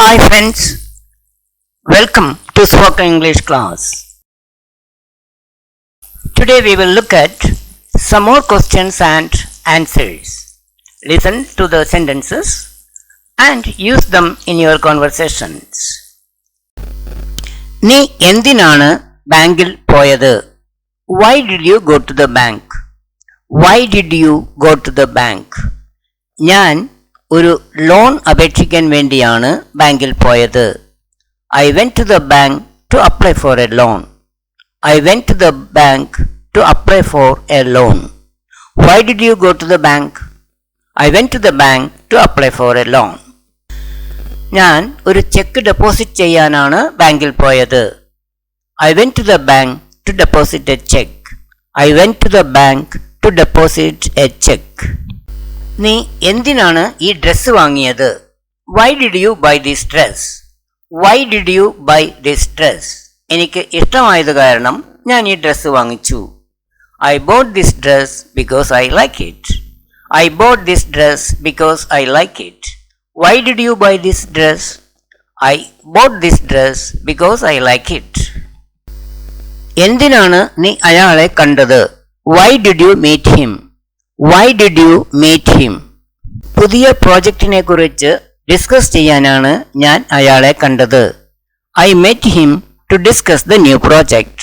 Hi friends, welcome to Spoken English class. Today we will look at some more questions and answers. Listen to the sentences and use them in your conversations. നീ എന്തിനാണ് ബാങ്കിൽ പോയത്? Why did you go to the bank? Why did you go to the bank? ഞാൻ ഒരു loan അപേക്ഷിക്കാൻ വേണ്ടിയാണ് ബാങ്കിൽ പോയത്. I went to the bank to apply for a loan. I went to the bank to apply for a loan. Why did you go to the bank? I went to the bank to apply for a loan. ഞാൻ ഒരു check deposit ചെയ്യാനാണ് ബാങ്കിൽ പോയത്. I went to the bank to deposit a check. I went to the bank to deposit a check. നീ എന്തിനാണ് ഈ dress വാങ്ങിയത്? Why did you buy this dress? Why did you buy this dress? എനിക്ക് ഇഷ്ടമായത് കാരണം ഞാൻ ഈ dress വാങ്ങിച്ചു. I bought this dress because I like it. I bought this dress because I like it. Why did you buy this dress? I bought this dress because I like it. എന്തിനാണ് നീ അയാളെ കണ്ടത്? Why did you meet him? Why did you meet him? പുതിയ പ്രോജക്റ്റിനെ കുറിച്ച് discuss ചെയ്യാനാണ് ഞാൻ അയാളെ കണ്ടത്. I met him to discuss the new project.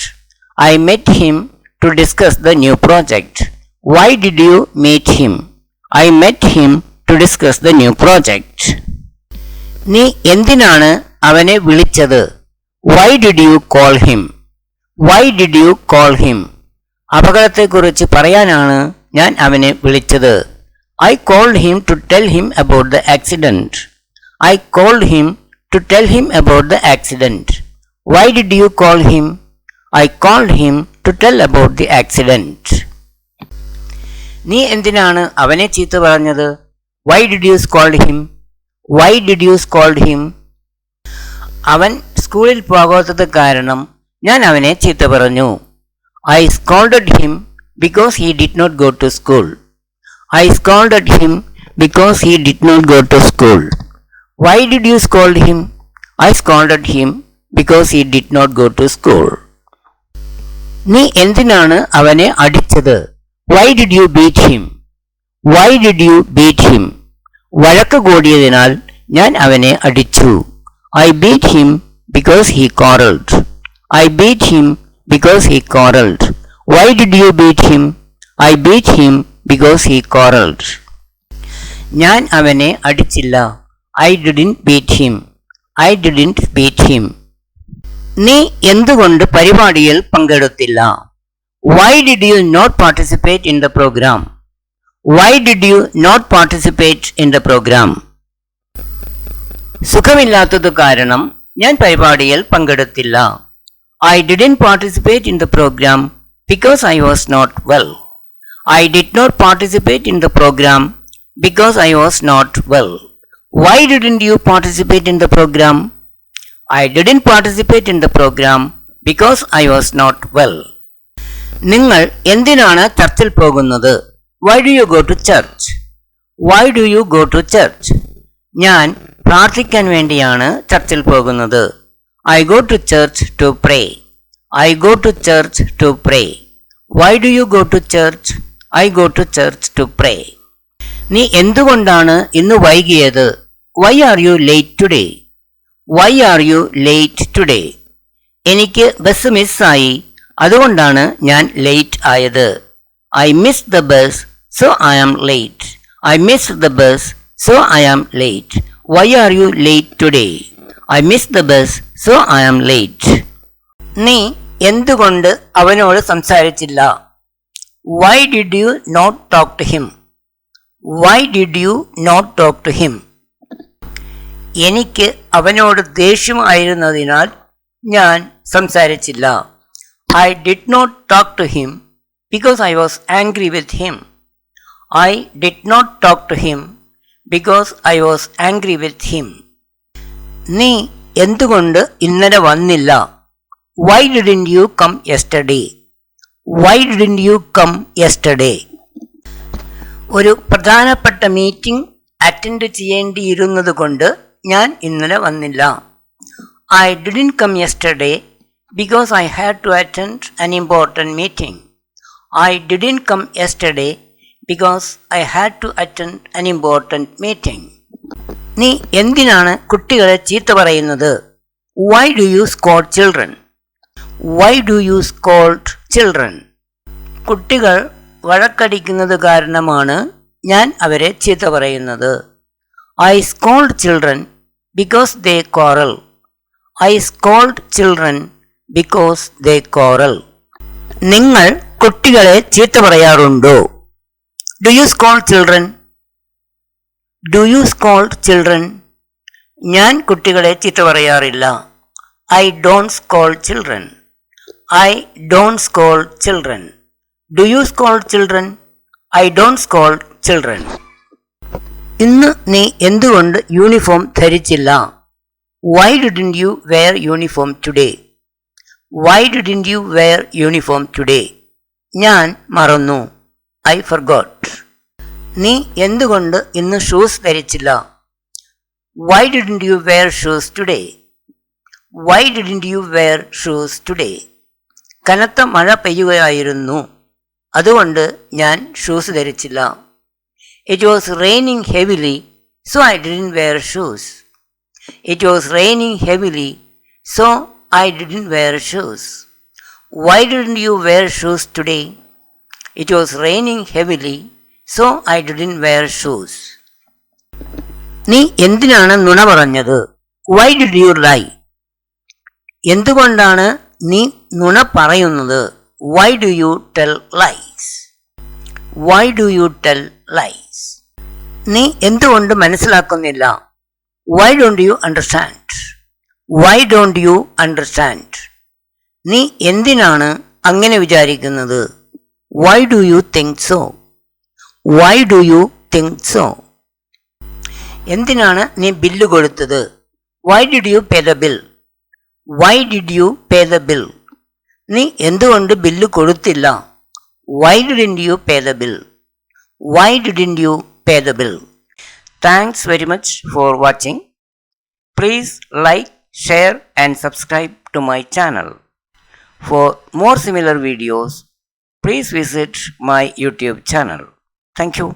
I met him to discuss the new project. Why did you meet him? I met him to discuss the new project. നീ എന്തിനാണ് അവനെ വിളിച്ചത്? Why did you call him? Why did you call him? അപകടത്തെക്കുറിച്ച് പറയാനാണ് ഞാൻ അവനെ വിളിച്ചത്. I called him to tell him about the accident. I called him to tell him about the accident. Why did you call him? I called him to tell about the accident. നീ എന്തിനാണ് അവനെ ചീത്ത പറഞ്ഞത്? Why did you scold him? Why did you scold him? അവൻ സ്കൂളിൽ പോകാത്തത് കാരണം ഞാൻ അവനെ ചീത്ത പറഞ്ഞു. I scolded him because he did not go to school. I scolded him because he did not go to school. Why did you scold him? I scolded him because he did not go to school. നീ എന്തിനാണ് അവനെ അടിച്ചത്? Why did you beat him? Why did you beat him? വഴക്ക് കൂടിയതിനാൽ ഞാൻ അവനെ അടിച്ചു. I beat him because he quarreled. I beat him because he quarreled. Why did you beat him? I beat him because he quarreled. ഞാൻ അവനെ അടിച്ചില്ല. I didn't beat him. I didn't beat him. നീ എന്തുകൊണ്ട് പരിപാടിയിൽ പങ്കെടുത്തില്ല? Why did you not participate in the program? Why did you not participate in the program? സുഖമില്ലാത്തത് കാരണം ഞാൻ പരിപാടിയിൽ പങ്കെടുത്തില്ല. I didn't participate in the program because I was not well. I did not participate in the program because I was not well. Why didn't you participate in the program? I didn't participate in the program because I was not well. നിങ്ങൾ എന്തിനാണ് ചർച്ചിൽ പോകുന്നത്? Why do you go to church? Why do you go to church? ഞാൻ പ്രാർത്ഥിക്കാൻ വേണ്ടിയാണ് ചർച്ചിൽ പോകുന്നത്. I go to church to pray. I go to church to pray. Why do you go to church? I go to church to pray. നീ എന്തുകൊണ്ടാണ് ഇന്ന് വൈകിയത്? Why are you late today? Why are you late today? എനിക്ക് bus മിസ്സായി, അതുകൊണ്ടാണ് ഞാൻ late ആയത്. I missed the bus, so I am late. I missed the bus, so I am late. Why are you late today? I missed the bus, so I am late. നീ എന്തുകൊണ്ട് അവനോട് സംസാരിച്ചില്ല? Why did you not talk to him? Why did you not talk to him? എനിക്ക് അവനോട് ദേഷ്യമായിരുന്നതിനാൽ ഞാൻ സംസാരിച്ചില്ല. I did not talk to him because I was angry with him. I did not talk to him because I was angry with him. നീ എന്തുകൊണ്ട് ഇന്നലെ വന്നില്ല? Why didn't you come yesterday? Why didn't you come yesterday? ഒരു പ്രധാനപ്പെട്ട meeting attend ചെയ്യേണ്ടിയിരുന്നത് കൊണ്ട് ഞാൻ ഇന്നലെ വന്നില്ല. I didn't come yesterday because I had to attend an important meeting. I didn't come yesterday because I had to attend an important meeting. നീ എന്തിനാണ് കുട്ടികളെ ചീത്ത പറയുന്നത്? Why do you scold children? Why do you scold children? കുട്ടികൾ വഴക്കടിക്കുന്നത് കാരണമാണ് ഞാൻ അവരെ ചീത്ത പറയുന്നത്. I scold children because they quarrel. I scold children because they quarrel. നിങ്ങൾ കുട്ടികളെ ചീത്ത പറയാറുണ്ടോ? Do you scold children? Do you scold children? ഞാൻ കുട്ടികളെ ചീത്ത പറയാറില്ല. I don't scold children. I don't scold children. Do you scold children? I don't scold children. ഇന്ന് നീ എന്തുകൊണ്ട് uniform ധരിച്ചില്ല? Why didn't you wear uniform today? Why didn't you wear uniform today? ഞാൻ മറന്നു. I forgot. നീ എന്തുകൊണ്ട് ഇന്ന് shoes ധരിച്ചില്ല? Why didn't you wear shoes today? Why didn't you wear shoes today? കനത്ത മഴ പെയ്യുകയായിരുന്നു, അതുകൊണ്ട് ഞാൻ shoes ധരിച്ചില്ല. It was raining heavily, so I didn't wear shoes. It was raining heavily, so I didn't wear shoes. Why didn't you wear shoes today? It was raining heavily, so I didn't wear shoes. നീ എന്തിനാണ് നുണ പറഞ്ഞത്? Why did you lie? എന്തുകൊണ്ടാണ് നീ നുണ പറയുന്നത്? Why do you tell lies? Why do you tell lies? നീ എന്തുകൊണ്ട് മനസ്സിലാക്കുന്നില്ല? Why don't you understand? Why don't you understand? നീ എന്തിനാണ് അങ്ങനെ വിചാരിക്കുന്നത്? Why do you think so? Why do you think so? എന്തിനാണ് നീ ബില്ല് കൊടുത്തത്? Why did you pay the bill? Why did you pay the bill? നീ എന്തുകൊണ്ട് bill കൊടുത്തില്ല? Why didn't you pay the bill? Why didn't you pay the bill? Thanks very much for watching. Please like, share and subscribe to my channel. For more similar videos, please visit my YouTube channel. Thank you.